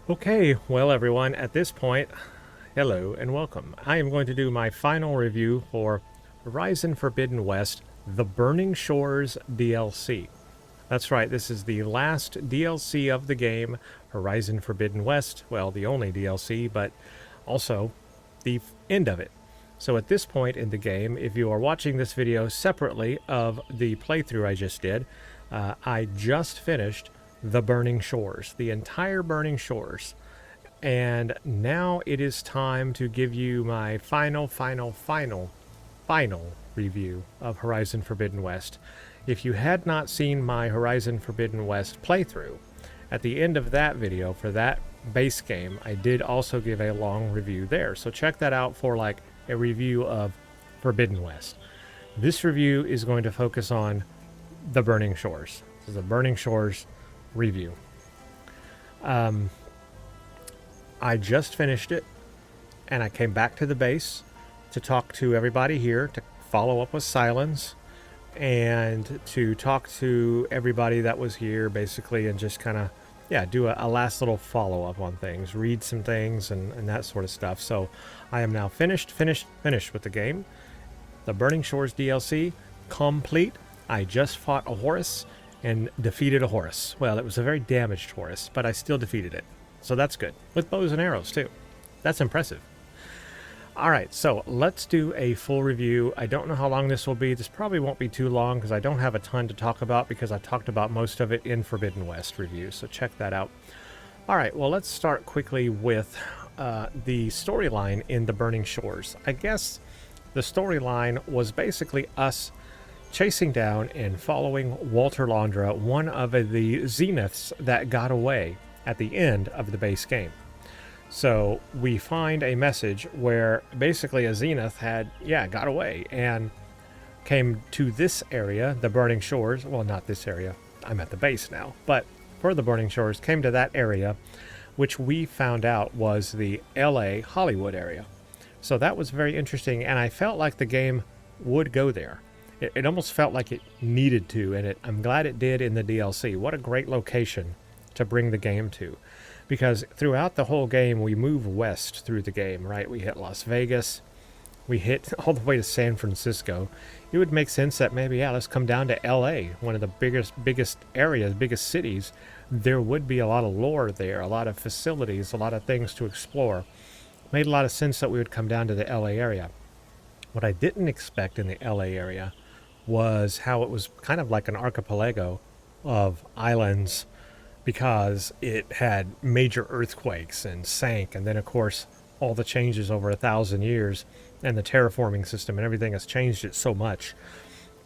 Okay, well everyone, at this point, hello and welcome. I am going to do my final review for Horizon Forbidden West, The Burning Shores DLC. That's right, this is the last DLC of the game, Horizon Forbidden West. Well, the only DLC, but also the end of it. So at this point in the game, if you are watching this video separately of the playthrough I just did, I just finished the Burning Shores, the entire Burning Shores. And now it is time to give you my final review of Horizon Forbidden West. If you had not seen my Horizon Forbidden West playthrough, at the end of that video for that base game, I did also give a long review there. So check that out for like a review of Forbidden West. This review is going to focus on the Burning Shores. This is a Burning Shores review. I just finished it, and I came back to the base to talk to everybody here, to follow up with Silence, and to talk to everybody that was here, basically, and just kind of, yeah, do a last little follow-up on things, read some things, and that sort of stuff. So I am now finished with the game. The Burning Shores DLC, complete. I just fought a Horus and defeated a Horus. Well, it was a very damaged Horus, but I still defeated it. So that's good. With bows and arrows, too. That's impressive. Alright, so let's do a full review. I don't know how long this will be. This probably won't be too long because I don't have a ton to talk about because I talked about most of it in Forbidden West review, so check that out. Alright, well, let's start quickly with the storyline in the Burning Shores. I guess the storyline was basically us chasing down and following Walter Londra, one of the Zeniths that got away at the end of the base game. So we find a message where basically a Zenith had, got away and came to this area, the Burning Shores. Well, not this area. I'm at the base now. But for the Burning Shores, came to that area, which we found out was the LA Hollywood area. So that was very interesting, and I felt like the game would go there. It almost felt like it needed to, and I'm glad it did in the DLC. What a great location to bring the game to. Because throughout the whole game, we move west through the game, right? We hit Las Vegas. We hit all the way to San Francisco. It would make sense that maybe, let's come down to LA, one of the biggest areas, biggest cities. There would be a lot of lore there, a lot of facilities, a lot of things to explore. Made a lot of sense that we would come down to the LA area. What I didn't expect in the LA area was how it was kind of like an archipelago of islands, because it had major earthquakes and sank, and then of course all the changes over 1,000 years and the terraforming system and everything has changed it so much.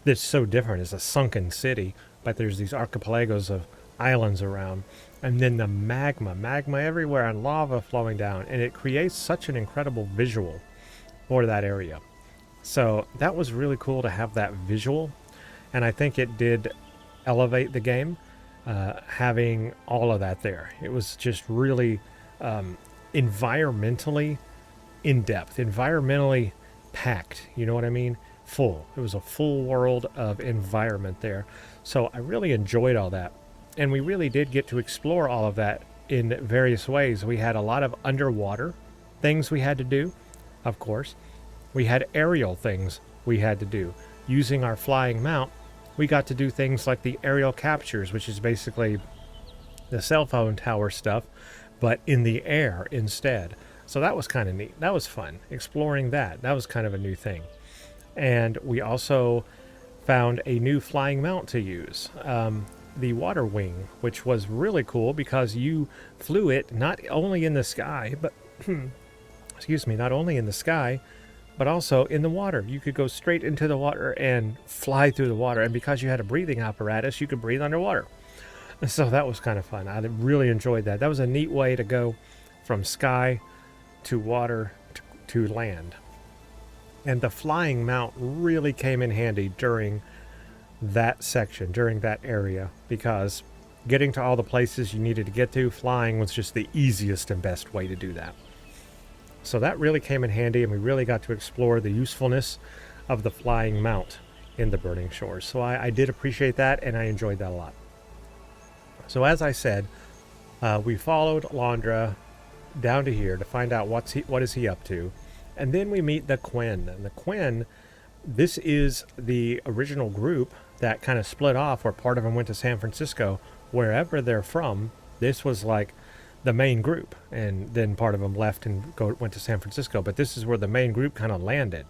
It's so different. It's a sunken city, but there's these archipelagos of islands around, and then the magma everywhere and lava flowing down, and it creates such an incredible visual for that area. So that was really cool to have that visual, and I think it did elevate the game, having all of that there. It was just really environmentally in-depth, environmentally packed, you know what I mean? Full. It was a full world of environment there. So I really enjoyed all that. And we really did get to explore all of that in various ways. We had a lot of underwater things we had to do, of course. We had aerial things we had to do. Using our flying mount, we got to do things like the aerial captures, which is basically the cell phone tower stuff, but in the air instead. So that was kind of neat. That was fun, exploring that. That was kind of a new thing. And we also found a new flying mount to use, the Water Wing, which was really cool because you flew it not only in the sky, but not only in the sky, but also in the water. You could go straight into the water and fly through the water. And because you had a breathing apparatus, you could breathe underwater. So that was kind of fun. I really enjoyed that. That was a neat way to go from sky to water to land. And the flying mount really came in handy during that section, during that area, because getting to all the places you needed to get to, flying was just the easiest and best way to do that. So that really came in handy, and we really got to explore the usefulness of the flying mount in the Burning Shores. So I did appreciate that, and I enjoyed that a lot. So as I said, We followed Landra down to here to find out what is he up to, and then we meet the Quinn. And the Quinn, this is the original group that kind of split off, where part of them went to San Francisco. Wherever they're from, this was like the main group, and then part of them left and went to San Francisco. But this is where the main group kind of landed.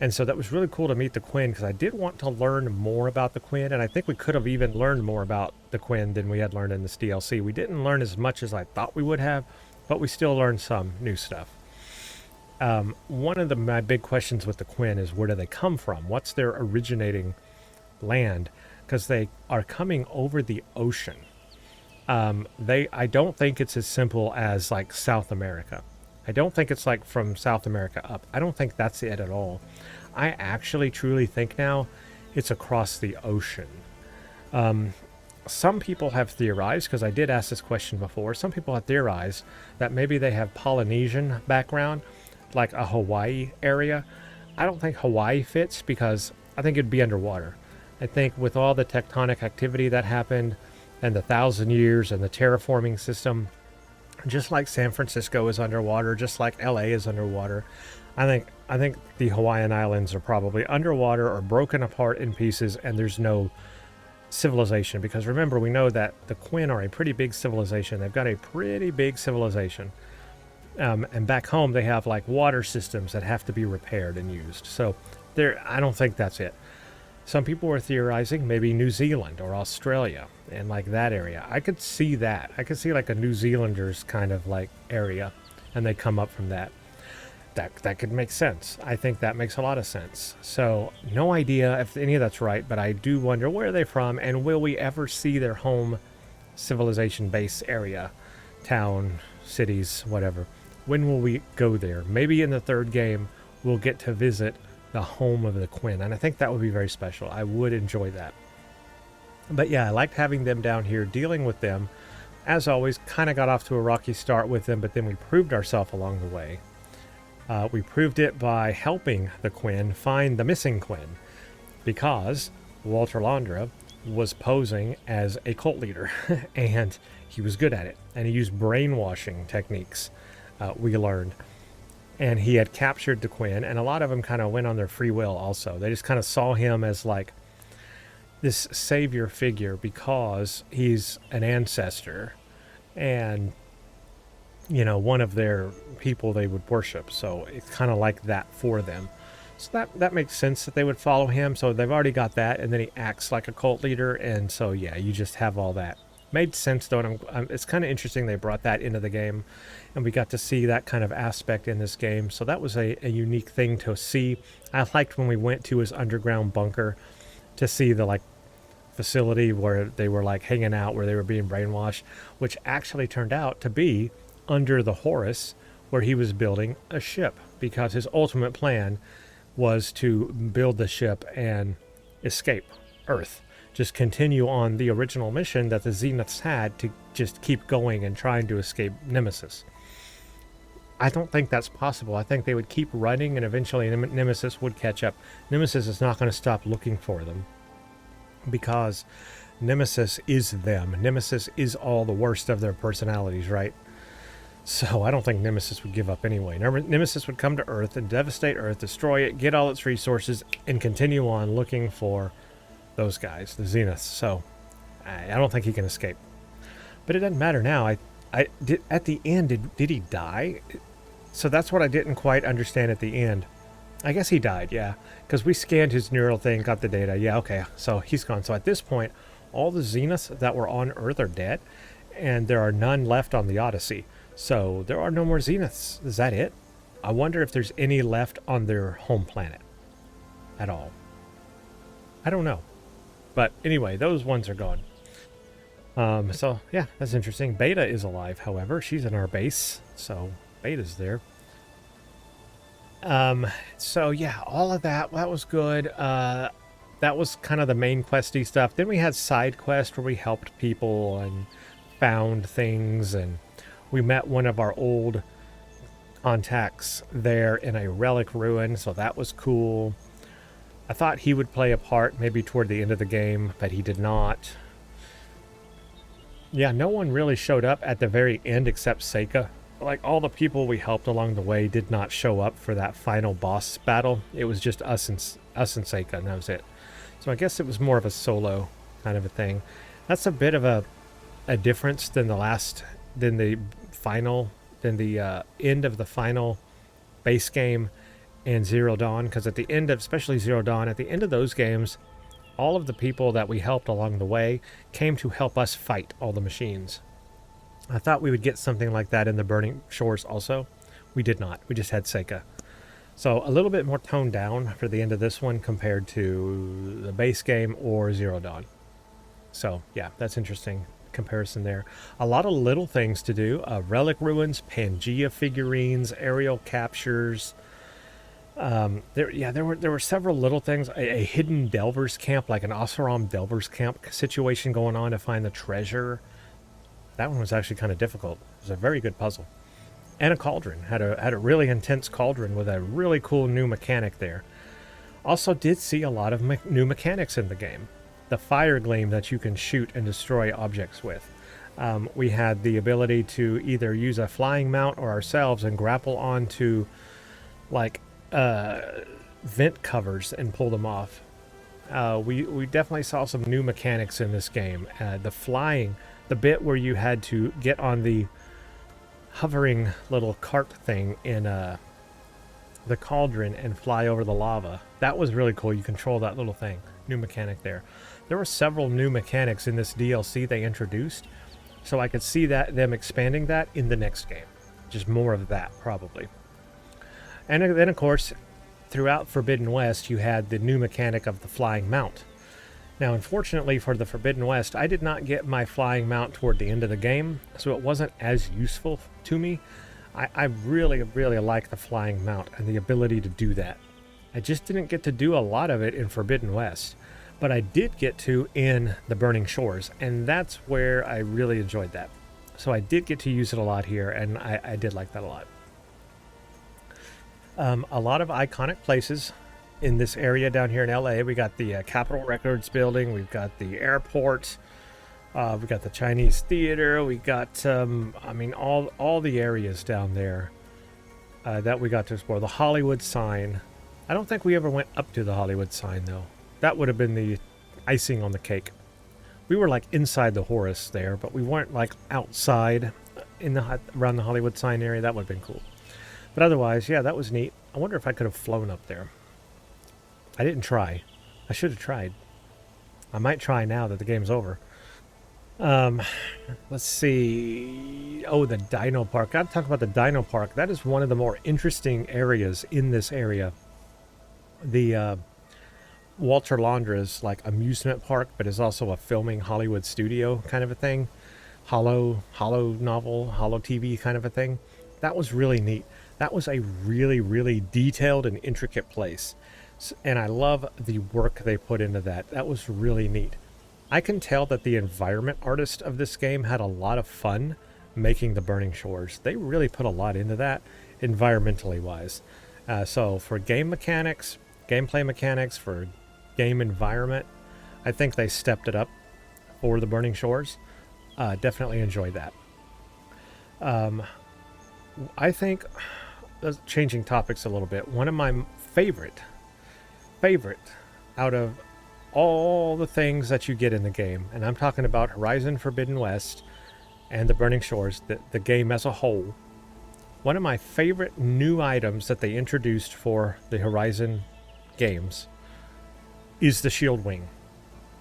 And so that was really cool to meet the Quinn, because I did want to learn more about the Quinn, and I think we could have even learned more about the Quinn than we had learned in this DLC. We didn't learn as much as I thought we would have, but we still learned some new stuff. One of my big questions with the Quinn is, where do they come from? What's their originating land? Because they are coming over the ocean. I don't think it's as simple as like South America. I don't think it's like from South America up. I don't think that's it at all. I actually truly think now it's across the ocean. Some people have theorized, because I did ask this question before, some people have theorized that maybe they have Polynesian background, like a Hawaii area. I don't think Hawaii fits, because I think it'd be underwater. I think with all the tectonic activity that happened and the 1,000 years and the terraforming system, just like San Francisco is underwater, just like LA is underwater, I think the Hawaiian Islands are probably underwater or broken apart in pieces, and there's no civilization. Because remember, we know that the Quinn are a pretty big civilization. They've got a pretty big civilization. And back home, they have like water systems that have to be repaired and used. So I don't think that's it. Some people were theorizing maybe New Zealand or Australia and like that area. I could see that. I could see like a New Zealanders kind of like area, and they come up from that. That could make sense. I think that makes a lot of sense. So no idea if any of that's right, but I do wonder, where are they from, and will we ever see their home civilization base area, town, cities, whatever? When will we go there? Maybe in the third game we'll get to visit the home of the Quinn, and I think that would be very special. I would enjoy that. But yeah, I liked having them down here, dealing with them. As always, kind of got off to a rocky start with them, but then we proved ourselves along the way. We proved it by helping the Quinn find the missing Quinn, because Walter Landra was posing as a cult leader, and he was good at it, and he used brainwashing techniques, we learned. And he had captured the Quinn, and a lot of them kind of went on their free will also. They just kind of saw him as like this savior figure because he's an ancestor and, you know, one of their people they would worship. So it's kind of like that for them. So that makes sense that they would follow him. So they've already got that, and then he acts like a cult leader, and so yeah, you just have all that. Made sense though, and it's kind of interesting they brought that into the game, and we got to see that kind of aspect in this game. So that was a unique thing to see. I liked when we went to his underground bunker to see the like facility where they were like hanging out, where they were being brainwashed, which actually turned out to be under the Horus, where he was building a ship, because his ultimate plan was to build the ship and escape Earth. Just continue on the original mission that the Zeniths had, to just keep going and trying to escape Nemesis. I don't think that's possible. I think they would keep running, and eventually Nemesis would catch up. Nemesis is not going to stop looking for them, because Nemesis is them. Nemesis is all the worst of their personalities, right? So I don't think Nemesis would give up anyway. Nemesis would come to Earth and devastate Earth, destroy it, get all its resources, and continue on looking for those guys, the Zeniths. So I don't think he can escape. But it doesn't matter now. I did at the end. Did he die? So that's what I didn't quite understand at the end. I guess he died, yeah, because we scanned his neural thing, got the data. Yeah, okay, so he's gone. So at this point, all the Zeniths that were on Earth are dead, and there are none left on the Odyssey. So there are no more Zeniths. Is that it? I wonder if there's any left on their home planet at all. I don't know. But anyway, those ones are gone. So yeah, that's interesting. Beta is alive, however. She's in our base, so Beta's there. So yeah, all of that was good. That was kind of the main questy stuff. Then we had side quests where we helped people and found things, and we met one of our old contacts there in a relic ruin, so that was cool. I thought he would play a part maybe toward the end of the game, but he did not. Yeah, no one really showed up at the very end except Seika. Like, all the people we helped along the way did not show up for that final boss battle. It was just us and Seika, and that was it. So I guess it was more of a solo kind of a thing. That's a bit of a difference than the final, than the end of the final base game and Zero Dawn, because at the end of, especially Zero Dawn, at the end of those games, all of the people that we helped along the way came to help us fight all the machines. I thought we would get something like that in the Burning Shores also. We did not. We just had Seika. So a little bit more toned down for the end of this one compared to the base game or Zero Dawn. So yeah, that's interesting comparison there. A lot of little things to do. Relic ruins, Pangea figurines, aerial captures. There were several little things. A hidden Delver's camp, like an Oseram Delver's camp situation going on to find the treasure. That one was actually kind of difficult. It was a very good puzzle. And a cauldron. Had a really intense cauldron with a really cool new mechanic there. Also did see a lot of new mechanics in the game. The fire gleam that you can shoot and destroy objects with. We had the ability to either use a flying mount or ourselves and grapple onto like vent covers and pull them off. We definitely saw some new mechanics in this game. The flying, the bit where you had to get on the hovering little cart thing in the cauldron and fly over the lava. That was really cool. You control that little thing. New mechanic there. There were several new mechanics in this DLC they introduced, so I could see that them expanding that in the next game. Just more of that, probably. And then, of course, throughout Forbidden West, you had the new mechanic of the flying mount. Now, unfortunately for the Forbidden West, I did not get my flying mount toward the end of the game, so it wasn't as useful to me. I really, really like the flying mount and the ability to do that. I just didn't get to do a lot of it in Forbidden West, but I did get to in the Burning Shores, and that's where I really enjoyed that. So I did get to use it a lot here, and I did like that a lot. A lot of iconic places in this area down here in LA. We got the Capitol Records building, we've got the airport, we got the Chinese theater, we got all the areas down there that we got to explore. The Hollywood sign. I don't think we ever went up to the Hollywood sign though. That would have been the icing on the cake. We were like inside the Horus there, but we weren't like outside in the around the Hollywood sign area. That would have been cool. But otherwise, yeah, that was neat. I wonder if I could have flown up there. I didn't try. I should have tried. I might try now that the game's over. Let's see. Oh, the Dino Park. Gotta talk about the Dino Park. That is one of the more interesting areas in this area. The Walter Londra's like amusement park, but is also a filming Hollywood studio kind of a thing. Hollow novel, hollow TV kind of a thing. That was really neat. That was a really, really detailed and intricate place. And I love the work they put into that. That was really neat. I can tell that the environment artist of this game had a lot of fun making the Burning Shores. They really put a lot into that, environmentally wise. So for game mechanics, gameplay mechanics, for game environment, I think they stepped it up for the Burning Shores. Definitely enjoyed that. I think, changing topics a little bit, one of my favorite out of all the things that you get in the game, and I'm talking about Horizon Forbidden West and the Burning Shores, the game as a whole, one of my favorite new items that they introduced for the Horizon games is the shield wing.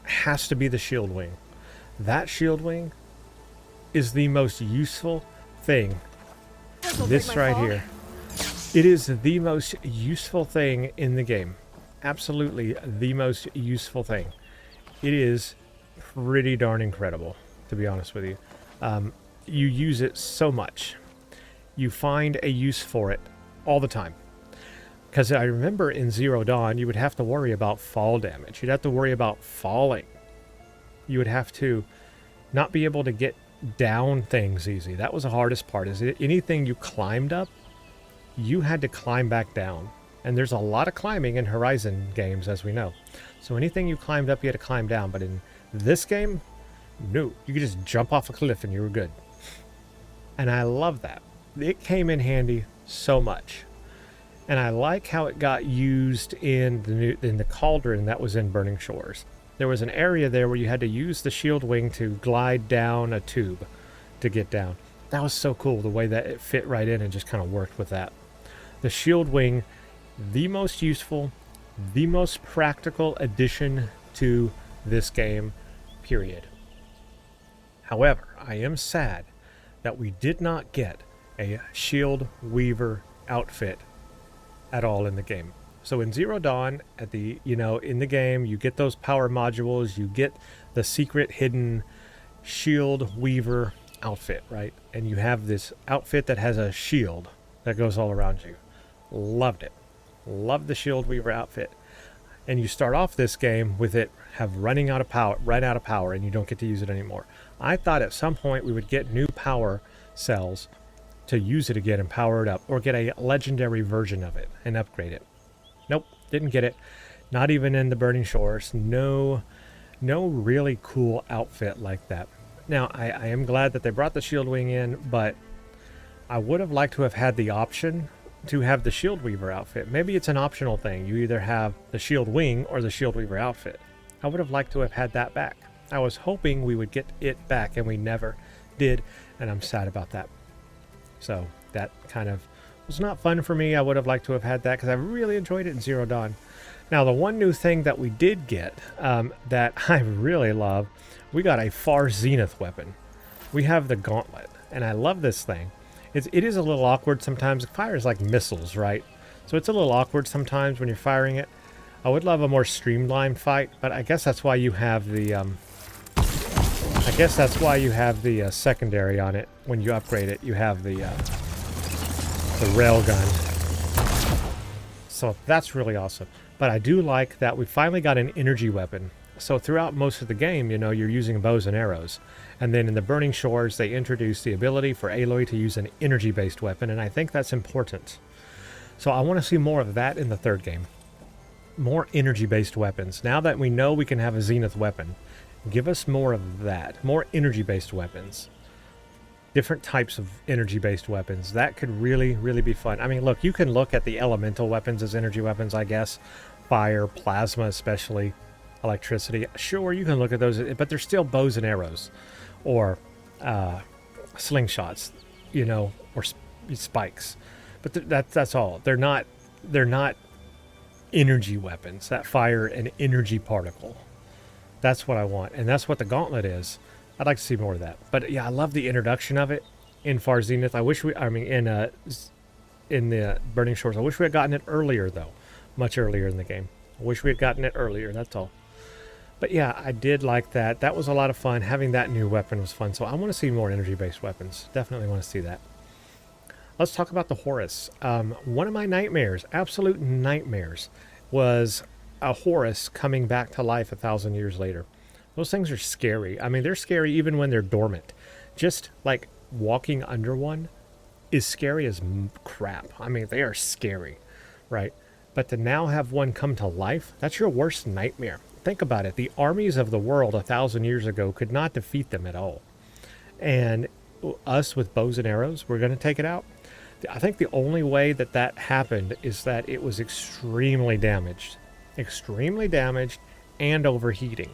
Has to be the shield wing. That shield wing is the most useful thing. This right here. It is the most useful thing in the game. Absolutely the most useful thing. It is pretty darn incredible, to be honest with you. You use it so much. You find a use for it all the time. Because I remember in Zero Dawn, you would have to worry about fall damage. You'd have to worry about falling. You would have to not be able to get down things easy. That was the hardest part. Is it anything you climbed up, you had to climb back down. And there's a lot of climbing in Horizon games, as we know. So anything you climbed up, you had to climb down. But in this game, No, you could just jump off a cliff and you were good. And I love that. It came in handy so much. And I like how it got used in the cauldron that was in Burning Shores. There was an area there where you had to use the shield wing to glide down a tube to get down. That was so cool, the way that it fit right in and just kind of worked with that. The shield wing, the most useful, the most practical addition to this game, period. However, I am sad that we did not get a shield weaver outfit at all in the game. So in Zero Dawn, at the in the game, you get those power modules, you get the secret hidden shield weaver outfit, right? And you have this outfit that has a shield that goes all around you. Loved it. Loved the shield weaver outfit. And you start off this game with it run out of power, and you don't get to use it anymore. I thought at some point we would get new power cells to use it again and power it up, or get a legendary version of it and upgrade it. Nope, didn't get it. Not even in the Burning Shores. No really cool outfit like that. Now, I am glad that they brought the shield wing in, but I would have liked to have had the option to have the shield weaver outfit. Maybe it's an optional thing. You either have the shield wing or the shield weaver outfit. I would have liked to have had that back. I was hoping we would get it back, and we never did, and I'm sad about that. So that kind of was not fun for me. I would have liked to have had that because I really enjoyed it in Zero Dawn. Now, the one new thing that we did get that I really love, we got a far zenith weapon. We have the gauntlet, and I love this thing. It is a little awkward sometimes. It fires like missiles, right? So it's a little awkward sometimes when you're firing it. I would love a more streamlined fight, but I guess that's why you have the secondary on it. When you upgrade it, you have the railgun. So that's really awesome. But I do like that we finally got an energy weapon. So throughout most of the game, you're using bows and arrows. And then in the Burning Shores, they introduced the ability for Aloy to use an energy-based weapon, and I think that's important. So I want to see more of that in the third game. More energy-based weapons. Now that we know we can have a zenith weapon, give us more of that. More energy-based weapons. Different types of energy-based weapons. That could really, really be fun. I mean, look, you can look at the elemental weapons as energy weapons, I guess. Fire, plasma especially, electricity. Sure, you can look at those, but they're still bows and arrows. Or slingshots, or spikes. But that's all. They're not energy weapons that fire an energy particle. That's what I want, and that's what the gauntlet is. I'd like to see more of that. But yeah, I love the introduction of it in Far Zenith. In the Burning Shores. I wish we had gotten it earlier, though. Much earlier in the game. I wish we had gotten it earlier, that's all. But yeah, I did like that. That was a lot of fun. Having that new weapon was fun. So I want to see more energy-based weapons. Definitely want to see that. Let's talk about the Horus. One of my nightmares, absolute nightmares, was a Horus coming back to life 1,000 years later. Those things are scary. I mean, they're scary even when they're dormant. Just like walking under one is scary as crap. I mean, they are scary, right? But to now have one come to life, that's your worst nightmare. Think about it. The armies of the world 1,000 years ago could not defeat them at all. And us with bows and arrows, we're going to take it out. I think the only way that happened is that it was extremely damaged and overheating.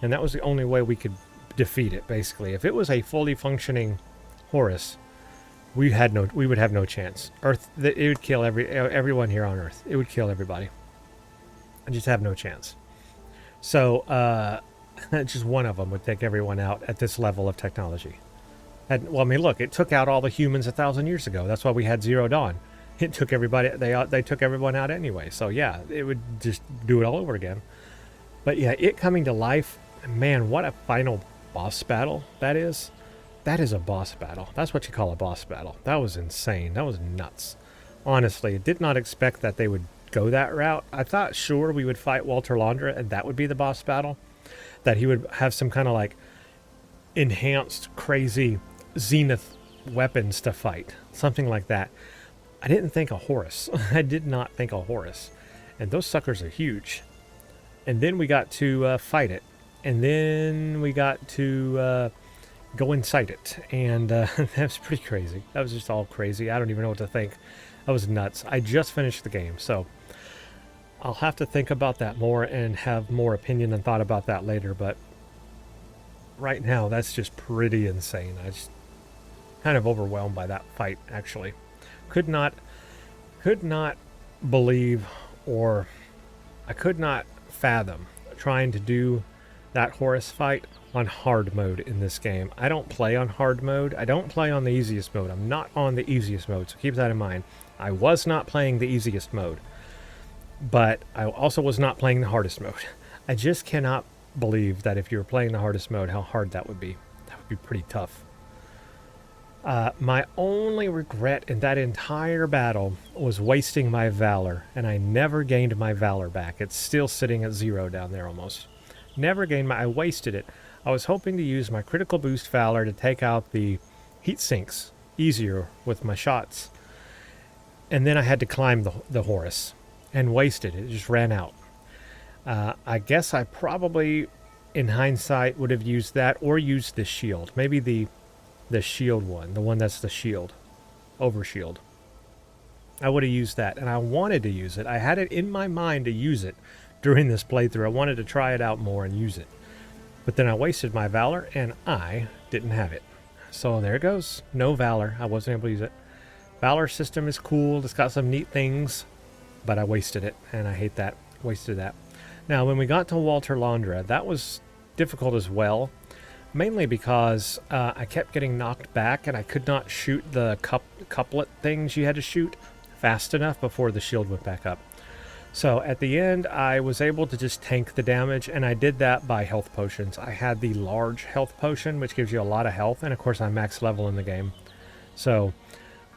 And that was the only way we could defeat it, basically. If it was a fully functioning Horus, we would have no chance. It would kill everyone here on Earth. It would kill everybody. I just have no chance. So, just one of them would take everyone out at this level of technology. Look, it took out all the humans 1,000 years ago. That's why we had Zero Dawn. It took everybody. They took everyone out anyway. So yeah, it would just do it all over again. But yeah, it coming to life, man, what a final boss battle that is. That is a boss battle. That's what you call a boss battle. That was insane. That was nuts. Honestly, I did not expect that they would go that route. I thought, sure, we would fight Walter Londra and that would be the boss battle. That he would have some kind of like enhanced, crazy zenith weapons to fight. Something like that. I didn't think a Horus. I did not think a Horus. And those suckers are huge. And then we got to fight it. and then we got to go inside it, and that was pretty crazy. That was just all crazy. I don't even know what to think. That was nuts. I just finished the game, so I'll have to think about that more and have more opinion and thought about that later, but right now that's just pretty insane. I just kind of overwhelmed by that fight, actually. Could not believe, or I could not fathom trying to do that Horus fight on hard mode in this game. I don't play on hard mode. I don't play on the easiest mode. I'm not on the easiest mode, so keep that in mind. I was not playing the easiest mode, but I also was not playing the hardest mode. I just cannot believe that if you were playing the hardest mode, how hard that would be. That would be pretty tough. My only regret in that entire battle was wasting my Valor, and I never gained my Valor back. It's still sitting at 0 down there almost. Never gained I wasted it. I was hoping to use my critical boost Valor to take out the heat sinks easier with my shots. And then I had to climb the Horus and wasted it. It just ran out. I guess I probably, in hindsight, would have used that or used the shield. Maybe the shield one, the one that's the shield, overshield. I would have used that, and I wanted to use it. I had it in my mind to use it during this playthrough. I wanted to try it out more and use it. But then I wasted my Valor, and I didn't have it. So there it goes. No Valor. I wasn't able to use it. Valor system is cool. It's got some neat things, but I wasted it, and I hate that. Wasted that. Now, when we got to Walter Londra, that was difficult as well. Mainly because I kept getting knocked back and I could not shoot the couplet things you had to shoot fast enough before the shield went back up. So at the end, I was able to just tank the damage, and I did that by health potions. I had the large health potion, which gives you a lot of health, and of course I'm max level in the game. So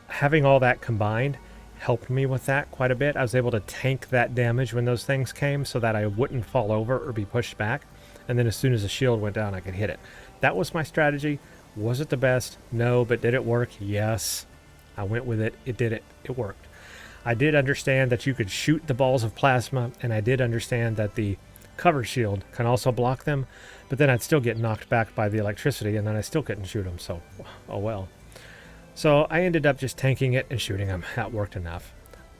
having all that combined helped me with that quite a bit. I was able to tank that damage when those things came so that I wouldn't fall over or be pushed back. And then as soon as the shield went down, I could hit it. That was my strategy. Was it the best? No, but did it work? Yes. I went with it. It did it. It worked. I did understand that you could shoot the balls of plasma, and I did understand that the cover shield can also block them, but then I'd still get knocked back by the electricity, and then I still couldn't shoot them, so oh well. So I ended up just tanking it and shooting them. That worked enough.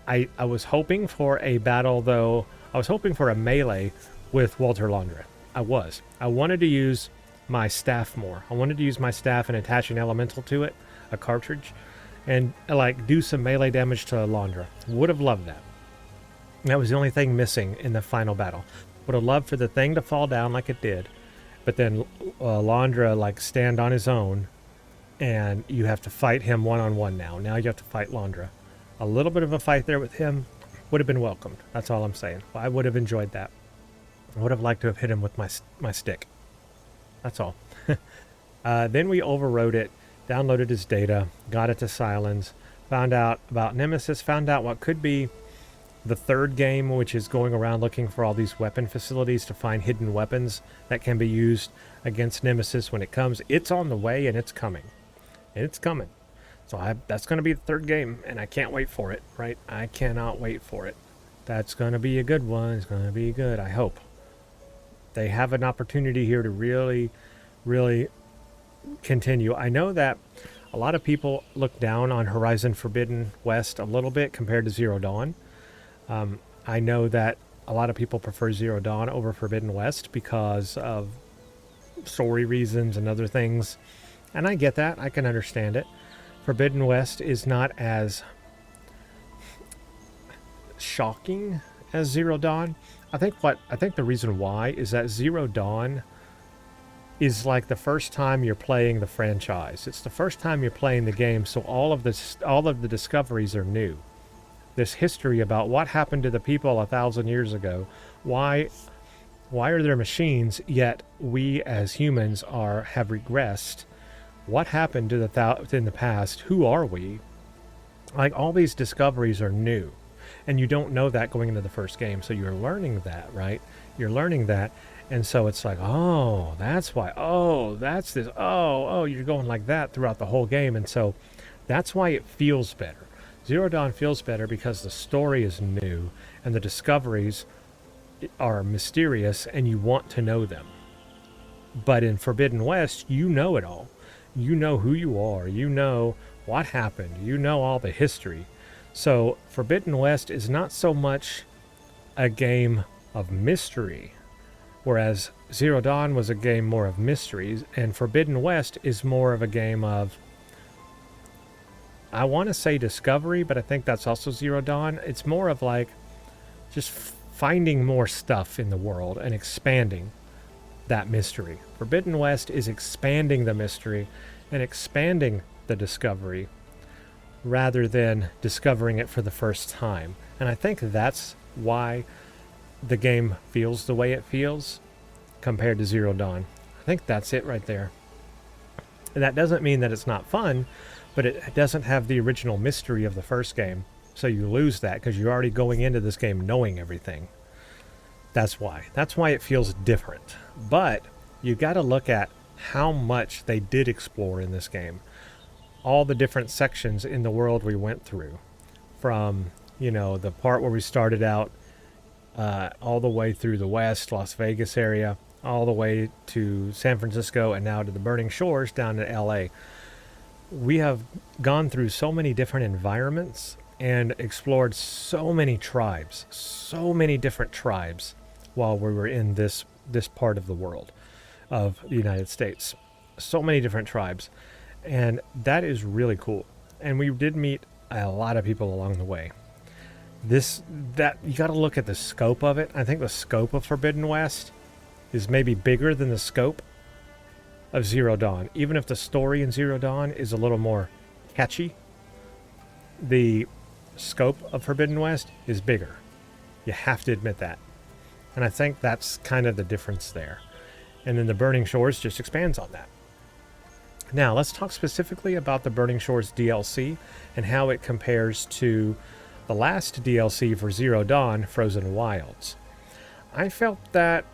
I was hoping for a battle, though. I was hoping for a melee with Walter Londra. I wanted to use my staff more. I wanted to use my staff and attach an elemental to it, a cartridge, and like do some melee damage to Londra. Would have loved that. That was the only thing missing in the final battle. Would have loved for the thing to fall down like it did, but then Londra like stand on his own, and you have to fight him one-on-one now. Now you have to fight Londra. A little bit of a fight there with him would have been welcomed. That's all I'm saying. I would have enjoyed that. I would have liked to have hit him with my stick. That's all. Then we overrode it, downloaded his data, got it to Silence, found out about Nemesis, found out what could be the third game, which is going around looking for all these weapon facilities to find hidden weapons that can be used against Nemesis when it comes. It's on the way, and it's coming. It's coming. So that's going to be the third game, and I can't wait for it, right? I cannot wait for it. That's going to be a good one. It's going to be good, I hope. They have an opportunity here to really, really continue. I know that a lot of people look down on Horizon Forbidden West a little bit compared to Zero Dawn. I know that a lot of people prefer Zero Dawn over Forbidden West because of story reasons and other things. And I get that. I can understand it. Forbidden West is not as shocking as Zero Dawn. I think the reason why is that Zero Dawn is like the first time you're playing the franchise. It's the first time you're playing the game, so all of the discoveries are new. This history about what happened to the people 1,000 years ago, why are there machines yet we as humans have regressed? What happened to in the past? Who are we? Like, all these discoveries are new. And you don't know that going into the first game, so you're learning that, right? You're learning that, and so it's like, oh, that's why, oh, that's this, oh, you're going like that throughout the whole game, and so that's why it feels better. Zero Dawn feels better because the story is new, and the discoveries are mysterious, and you want to know them. But in Forbidden West, you know it all. You know who you are. You know what happened. You know all the history. So Forbidden West is not so much a game of mystery, whereas Zero Dawn was a game more of mysteries, and Forbidden West is more of a game of, I want to say discovery, but I think that's also Zero Dawn. It's more of like just finding more stuff in the world and expanding that mystery. Forbidden West is expanding the mystery and expanding the discovery rather than discovering it for the first time. And I think that's why the game feels the way it feels compared to Zero Dawn. I think that's it right there. And that doesn't mean that it's not fun, but it doesn't have the original mystery of the first game. So you lose that because you're already going into this game knowing everything. That's why. That's why it feels different. But you got to look at how much they did explore in this game. All the different sections in the world we went through. From, the part where we started out all the way through the West, Las Vegas area, all the way to San Francisco, and now to the Burning Shores down to LA. We have gone through so many different environments and explored so many tribes, so many different tribes while we were in this part of the world of the United States. So many different tribes. And that is really cool. And we did meet a lot of people along the way. You got to look at the scope of it. I think the scope of Forbidden West is maybe bigger than the scope of Zero Dawn. Even if the story in Zero Dawn is a little more catchy, the scope of Forbidden West is bigger. You have to admit that. And I think that's kind of the difference there. And then the Burning Shores just expands on that. Now, let's talk specifically about the Burning Shores DLC and how it compares to the last DLC for Zero Dawn, Frozen Wilds. I felt that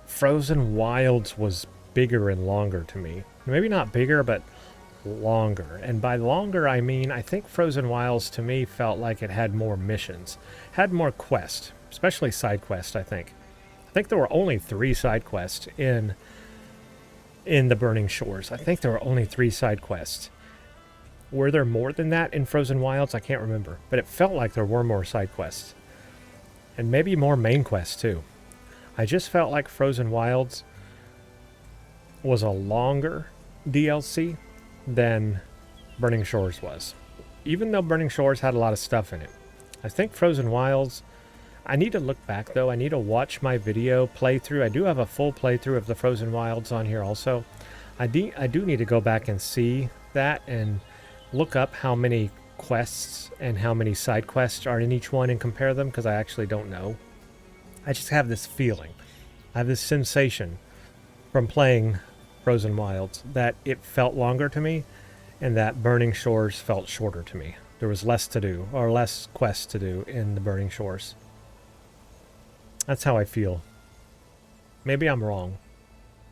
Frozen Wilds was bigger and longer to me. Maybe not bigger, but longer. And by longer, I mean, I think Frozen Wilds to me felt like it had more missions, had more quests, especially side quests, I think. I think there were only 3 side quests in the Burning Shores. I think there were only 3 side quests. Were there more than that in Frozen Wilds? I can't remember. But it felt like there were more side quests. And maybe more main quests, too. I just felt like Frozen Wilds was a longer DLC than Burning Shores was. Even though Burning Shores had a lot of stuff in it. I think Frozen Wilds... I need to look back, though. I need to watch my video playthrough. I do have a full playthrough of the Frozen Wilds on here also. I do need to go back and see that and look up how many quests and how many side quests are in each one and compare them, because I actually don't know. I just have this feeling. I have this sensation from playing Frozen Wilds that it felt longer to me and that Burning Shores felt shorter to me. There was less to do, or less quests to do in the Burning Shores. That's how I feel. Maybe I'm wrong,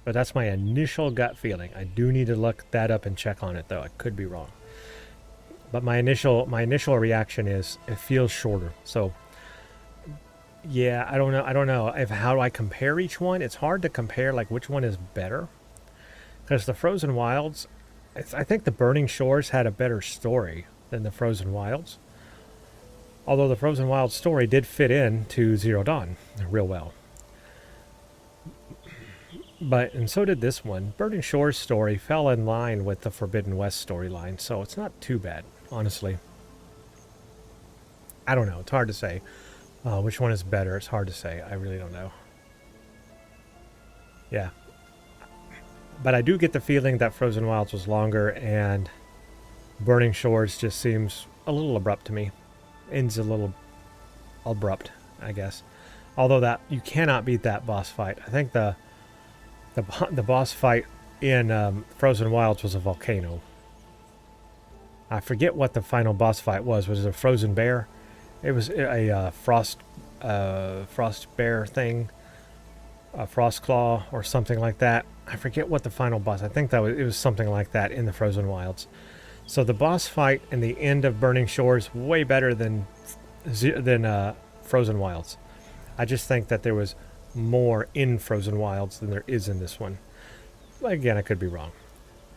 but that's my initial gut feeling. I do need to look that up and check on it, though. I could be wrong. But my initial reaction is it feels shorter. So, yeah, I don't know. How do I compare each one? It's hard to compare, like, which one is better. Because the Frozen Wilds, I think the Burning Shores had a better story than the Frozen Wilds. Although the Frozen Wilds story did fit in to Zero Dawn real well. And so did this one. Burning Shores story fell in line with the Forbidden West storyline, so it's not too bad, honestly. I don't know. It's hard to say which one is better. It's hard to say. I really don't know. Yeah. But I do get the feeling that Frozen Wilds was longer, and Burning Shores just seems a little abrupt to me. Ends a little abrupt, I guess. Although that you cannot beat that boss fight. I think the boss fight in Frozen Wilds was a volcano. I forget what the final boss fight was. Was it a frozen bear? It was a frost bear thing, a frost claw or something like that. I forget what the final boss. I think it was something like that in the Frozen Wilds. So the boss fight in the end of Burning Shores way better than Frozen Wilds. I just think that there was more in Frozen Wilds than there is in this one. Again, I could be wrong.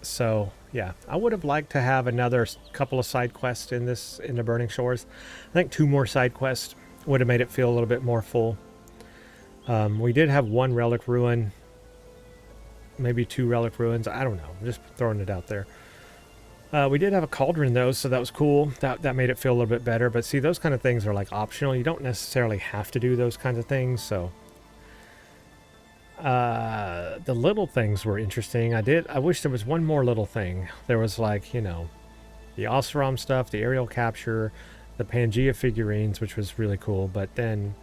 So yeah, I would have liked to have another couple of side quests in the Burning Shores. I think 2 more side quests would have made it feel a little bit more full. We did have 1 relic ruin, maybe 2 relic ruins. I don't know. I'm just throwing it out there. We did have a cauldron though, so that was cool. That made it feel a little bit better. But see, those kind of things are like optional. You don't necessarily have to do those kinds of things. So the little things were interesting. I wish there was one more little thing. There was like, you know, the Oseram stuff, the aerial capture, the Pangea figurines, which was really cool. But then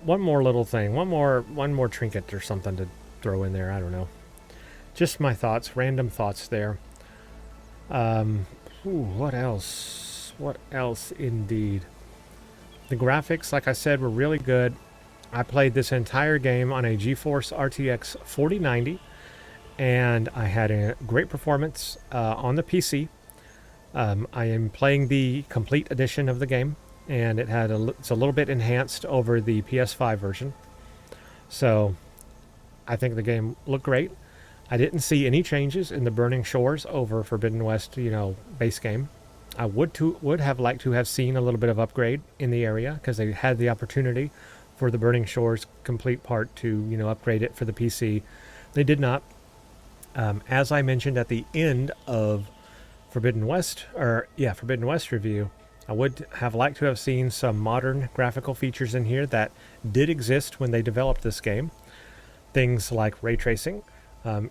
one more little thing, one more trinket or something to throw in there. I don't know. Just my thoughts, random thoughts there. What else? What else indeed? The graphics, like I said, were really good. I played this entire game on a GeForce RTX 4090, and I had a great performance on the PC. I am playing the complete edition of the game, and it's a little bit enhanced over the PS5 version. So I think the game looked great. I didn't see any changes in the Burning Shores over Forbidden West, base game. I would have liked to have seen a little bit of upgrade in the area because they had the opportunity for the Burning Shores complete part to, upgrade it for the PC. They did not. As I mentioned at the end of Forbidden West review, I would have liked to have seen some modern graphical features in here that did exist when they developed this game. Things like ray tracing,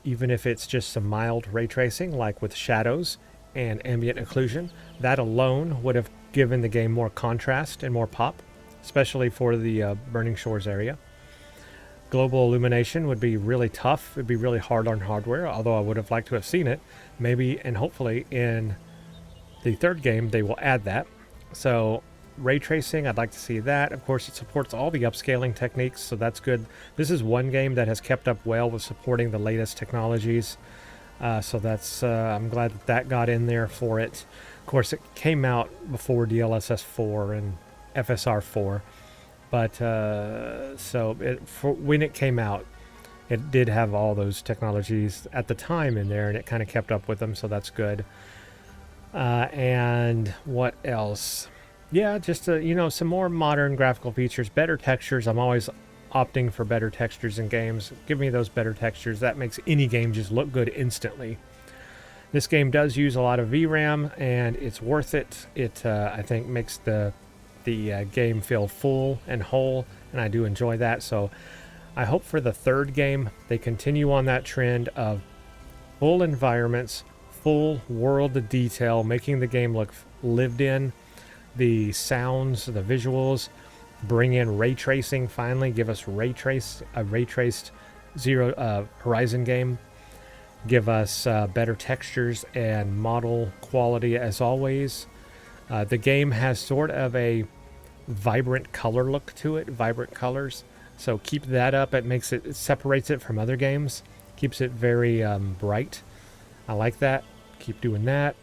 even if it's just some mild ray tracing, like with shadows and ambient occlusion. That alone would have given the game more contrast and more pop, especially for the Burning Shores area. Global illumination would be really tough. It'd be really hard on hardware, although I would have liked to have seen it. Maybe and hopefully in the third game they will add that. So ray tracing, I'd like to see that. Of course, it supports all the upscaling techniques, so that's good. This is one game that has kept up well with supporting the latest technologies. So that's I'm glad that got in there for it. Of course, it came out before DLSS 4 and FSR 4, but when it came out, it did have all those technologies at the time in there, and it kind of kept up with them, so that's good. And what else? Yeah, just some more modern graphical features, better textures. I'm always opting for better textures in games. Give me those better textures. That makes any game just look good instantly. This game does use a lot of VRAM, and it's worth it. It I think makes the game feel full and whole, and I do enjoy that. So I hope for the third game they continue on that trend of full environments, full world detail, making the game look lived in. The sounds, the visuals, bring in ray tracing finally, give us a ray traced Horizon game, give us better textures and model quality as always. The game has sort of a vibrant color look to it, vibrant colors, so keep that up. It separates it from other games, keeps it very bright. I like that. Keep doing that.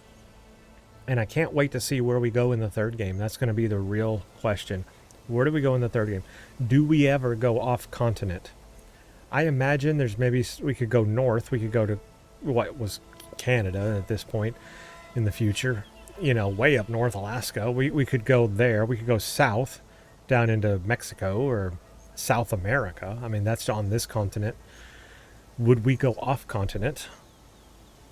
And I can't wait to see where we go in the third game. That's going to be the real question. Where do we go in the third game? Do we ever go off continent? I imagine we could go north. We could go to what was Canada at this point in the future. Way up north, Alaska. We could go there. We could go south down into Mexico or South America. I mean, that's on this continent. Would we go off continent?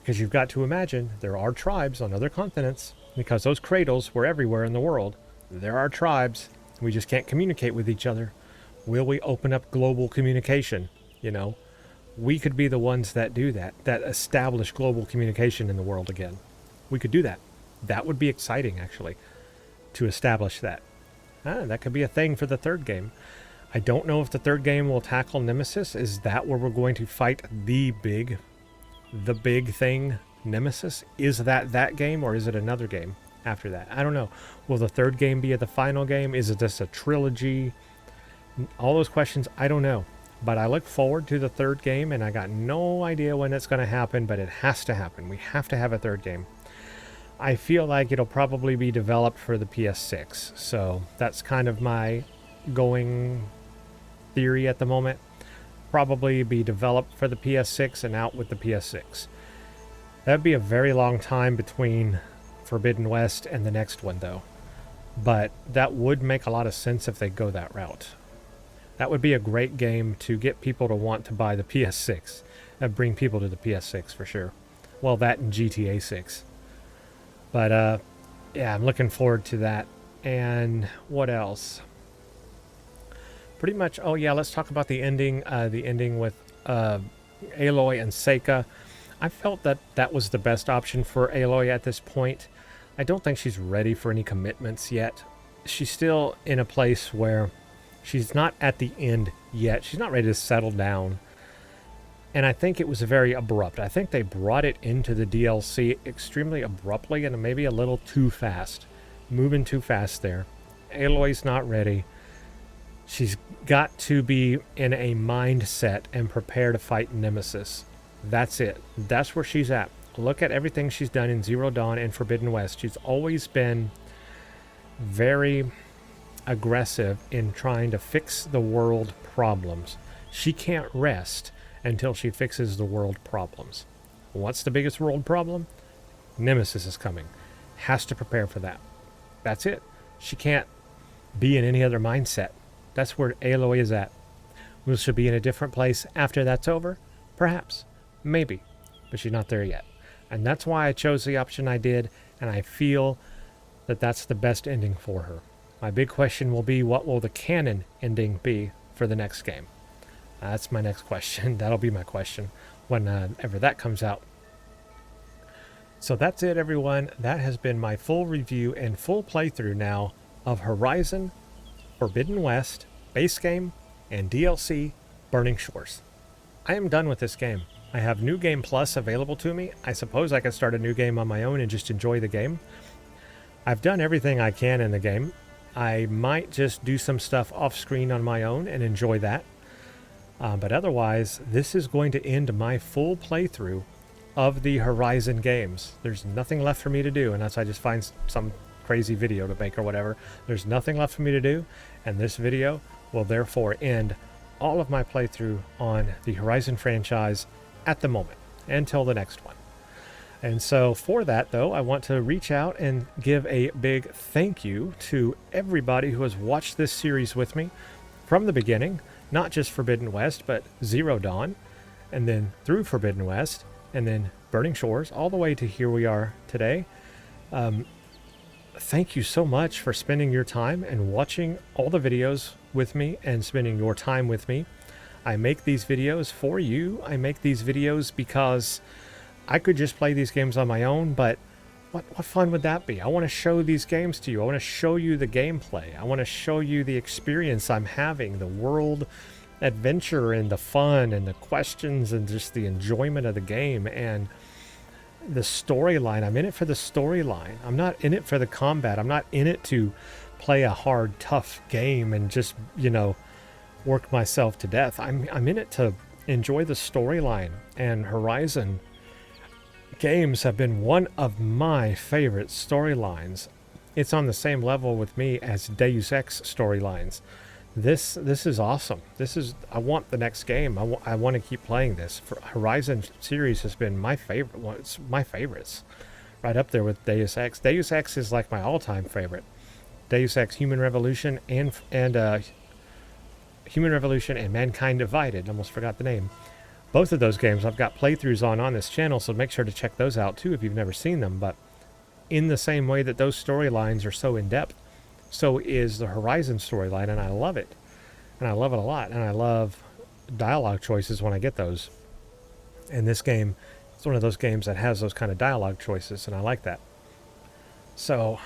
Because you've got to imagine there are tribes on other continents, because those cradles were everywhere in the world. There are tribes. We just can't communicate with each other. Will we open up global communication? We could be the ones that do that establish global communication in the world again. We could do that. That would be exciting, actually, to establish that. That could be a thing for the third game. I don't know if the third game will tackle Nemesis. Is that where we're going to fight the big thing, Nemesis? Is that game, or is it another game after that? I don't know. Will the third game be the final game? Is it just a trilogy? All those questions, I don't know. But I look forward to the third game, and I got no idea when it's going to happen, but it has to happen. We have to have a third game. I feel like it'll probably be developed for the PS6, so that's kind of my going theory at the moment. probably be developed for the PS6 and out with the PS6. That would be a very long time between Forbidden West and the next one, though. But that would make a lot of sense if they go that route. That would be a great game to get people to want to buy the PS6. That'd bring people to the PS6 for sure. Well, that and GTA 6. But, yeah, I'm looking forward to that. And what else? Pretty much, oh yeah, let's talk about the ending with Aloy and Seika. I felt that that was the best option for Aloy at this point. I don't think she's ready for any commitments yet. She's still in a place where she's not at the end yet. She's not ready to settle down. And I think it was very abrupt. I think they brought it into the DLC extremely abruptly and maybe a little too fast. Moving too fast there. Aloy's not ready. She's got to be in a mindset and prepare to fight Nemesis. That's it. That's where she's at. Look at everything she's done in Zero Dawn and Forbidden West. She's always been very aggressive in trying to fix the world problems. She can't rest until she fixes the world problems. What's the biggest world problem? Nemesis is coming. Has to prepare for that. That's it. She can't be in any other mindset. That's where Aloy is at. Will she be in a different place after that's over? Perhaps. Maybe. But she's not there yet. And that's why I chose the option I did, and I feel that that's the best ending for her. My big question will be, what will the canon ending be for the next game? That's my next question. That'll be my question whenever that comes out. So that's it, everyone. That has been my full review and full playthrough now of Horizon Forbidden West, base game, and DLC, Burning Shores. I am done with this game. I have New Game Plus available to me. I suppose I could start a new game on my own and just enjoy the game. I've done everything I can in the game. I might just do some stuff off screen on my own and enjoy that. But otherwise, this is going to end my full playthrough of the Horizon games. There's nothing left for me to do unless I just find some crazy video to make or whatever. There's nothing left for me to do, and this video will therefore end all of my playthrough on the Horizon franchise at the moment, until the next one. And so for that, though, I want to reach out and give a big thank you to everybody who has watched this series with me from the beginning, not just Forbidden West, but Zero Dawn, and then through Forbidden West, and then Burning Shores, all the way to here we are today. Thank you so much for spending your time and watching all the videos with me and spending your time with me. I make these videos for you. I make these videos because I could just play these games on my own, but what fun would that be? I want to show these games to you. I want to show you the gameplay. I want to show you the experience I'm having, the world adventure and the fun and the questions and just the enjoyment of the game and the storyline. I'm in it for the storyline. I'm not in it for the combat. I'm not in it to play a hard, tough game and just, work myself to death. I'm in it to enjoy the storyline, and Horizon games have been one of my favorite storylines. It's on the same level with me as Deus Ex storylines. This is awesome. I want the next game. I want to keep playing this. Horizon series has been my favorite one. It's my favorites. Right up there with Deus Ex. Deus Ex is like my all-time favorite. Deus Ex Human Revolution and Human Revolution and Mankind Divided. Almost forgot the name. Both of those games I've got playthroughs on this channel, so make sure to check those out too if you've never seen them. But in the same way that those storylines are so in-depth, so is the Horizon storyline, and I love it. And I love it a lot, and I love dialogue choices when I get those. And this game, it's one of those games that has those kind of dialogue choices, and I like that. So,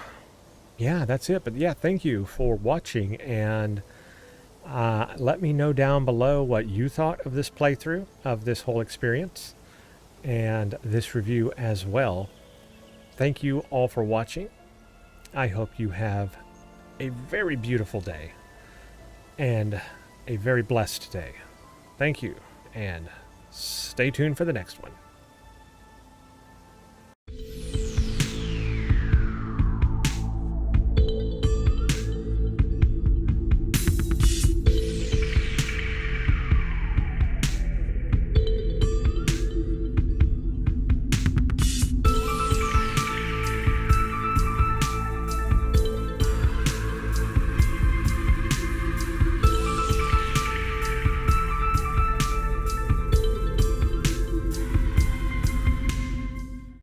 yeah, that's it. But yeah, thank you for watching, and let me know down below what you thought of this playthrough, of this whole experience, and this review as well. Thank you all for watching. I hope you have a very beautiful day and a very blessed day. Thank you, and stay tuned for the next one.